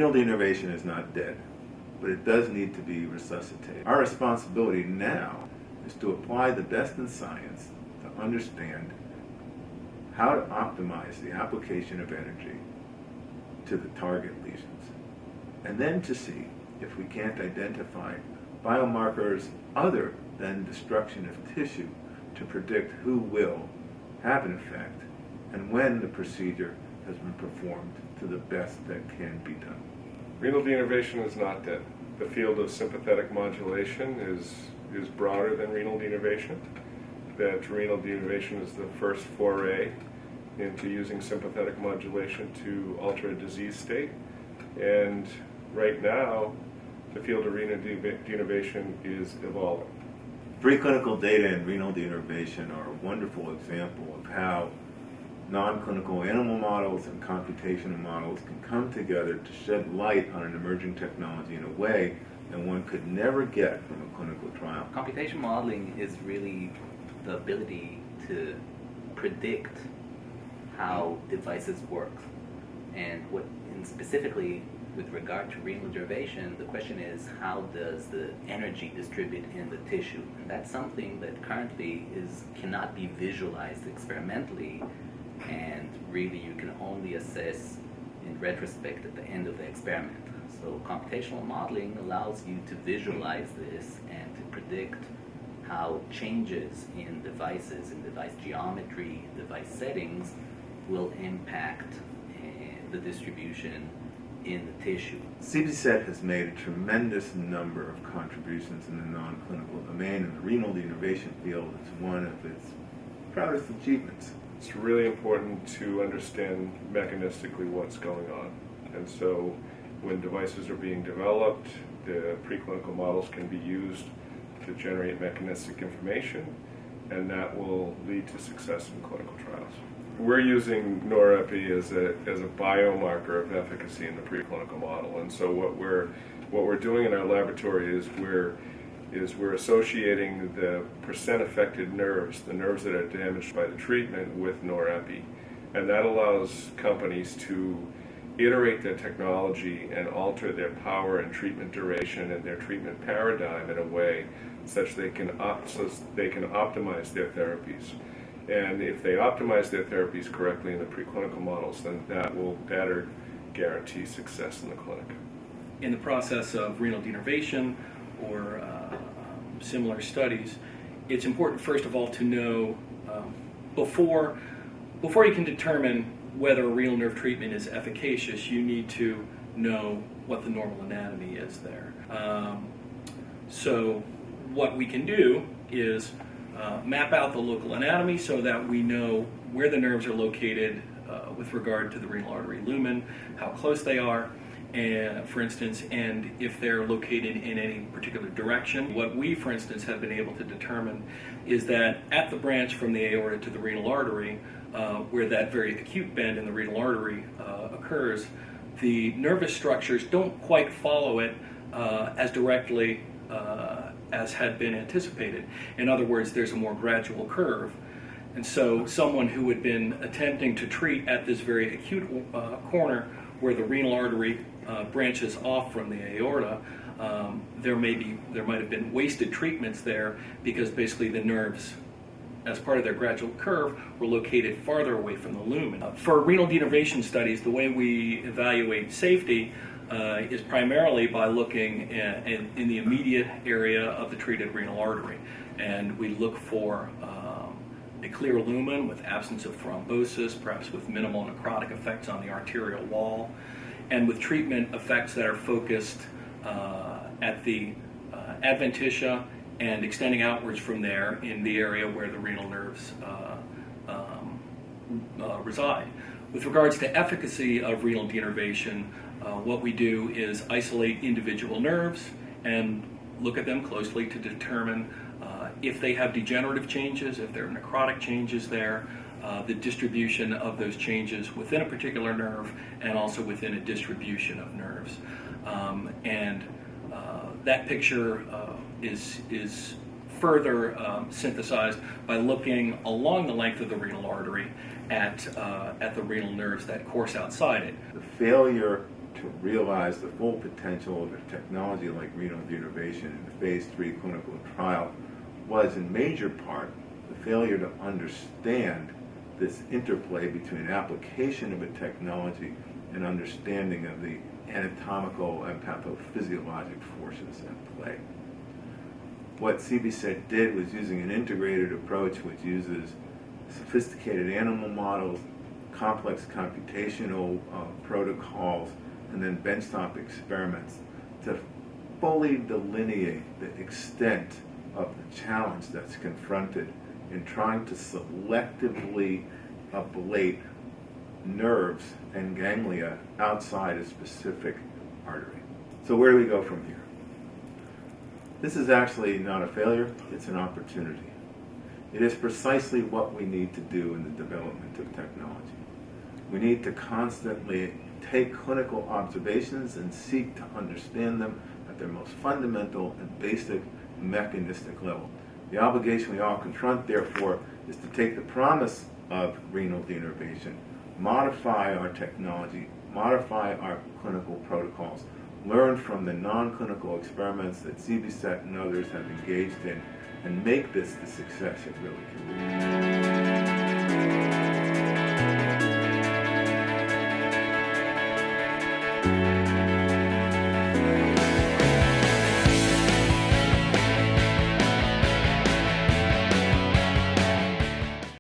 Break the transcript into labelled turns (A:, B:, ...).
A: Renal denervation is not dead, but it does need to be resuscitated. Our responsibility now is to apply the best in science to understand how to optimize the application of energy to the target lesions, and then to see if we can't identify biomarkers other than destruction of tissue to predict who will have an effect and when the procedure has been performed to the best that can be done.
B: Renal denervation is not dead. The field of sympathetic modulation is broader than renal denervation. That renal denervation is the first foray into using sympathetic modulation to alter a disease state. And right now, the field of renal denervation is evolving.
A: Preclinical data in renal denervation are a wonderful example of how non-clinical animal models and computational models can come together to shed light on an emerging technology in a way that one could never get from a clinical trial.
C: Computational modeling is really the ability to predict how devices work. And specifically with regard to renal denervation, the question is, how does the energy distribute in the tissue? And that's something that currently cannot be visualized experimentally, and really you can only assess in retrospect at the end of the experiment. So computational modeling allows you to visualize this and to predict how changes in devices, in device geometry, device settings, will impact the distribution in the tissue.
A: CBSET has made a tremendous number of contributions in the non-clinical domain, and the renal denervation field is one of its proudest achievements.
B: It's really important to understand mechanistically what's going on. And so when devices are being developed, the preclinical models can be used to generate mechanistic information, and that will lead to success in clinical trials. We're using norepi as a biomarker of efficacy in the preclinical model, and so what we're doing in our laboratory is we're associating the percent affected nerves, the nerves that are damaged by the treatment, with norepi, and that allows companies to iterate their technology and alter their power and treatment duration and their treatment paradigm in a way such they can optimize their therapies. And if they optimize their therapies correctly in the preclinical models, then that will better guarantee success in the clinic.
D: In the process of renal denervation or similar studies, it's important first of all to know before you can determine whether a renal nerve treatment is efficacious, you need to know what the normal anatomy is there. So what we can do is map out the local anatomy so that we know where the nerves are located with regard to the renal artery lumen, how close they are, and, for instance, and if they're located in any particular direction. What we, for instance, have been able to determine is that at the branch from the aorta to the renal artery, where that very acute bend in the renal artery occurs, the nervous structures don't quite follow it as directly as had been anticipated. In other words, there's a more gradual curve. And so someone who had been attempting to treat at this very acute corner where the renal artery branches off from the aorta, there might have been wasted treatments there because basically the nerves, as part of their gradual curve, were located farther away from the lumen. For renal denervation studies, the way we evaluate safety is primarily by looking in the immediate area of the treated renal artery. And we look for a clear lumen with absence of thrombosis, perhaps with minimal necrotic effects on the arterial wall, and with treatment effects that are focused at the adventitia and extending outwards from there in the area where the renal nerves reside. With regards to efficacy of renal denervation, what we do is isolate individual nerves and look at them closely to determine if they have degenerative changes, if there are necrotic changes there, the distribution of those changes within a particular nerve and also within a distribution of nerves. That picture is further synthesized by looking along the length of the renal artery at the renal nerves that course outside it.
A: The failure to realize the full potential of a technology like renal denervation in the phase 3 clinical trial was in major part the failure to understand this interplay between application of a technology and understanding of the anatomical and pathophysiologic forces at play. What CBSET did was using an integrated approach which uses sophisticated animal models, complex computational protocols, and then benchtop experiments to fully delineate the extent of the challenge that's confronted in trying to selectively ablate nerves and ganglia outside a specific artery. So where do we go from here? This is actually not a failure, it's an opportunity. It is precisely what we need to do in the development of technology. We need to constantly take clinical observations and seek to understand them at their most fundamental and basic mechanistic level. The obligation we all confront, therefore, is to take the promise of renal denervation, modify our technology, modify our clinical protocols, learn from the non-clinical experiments that CBSET and others have engaged in, and make this the success it really can be.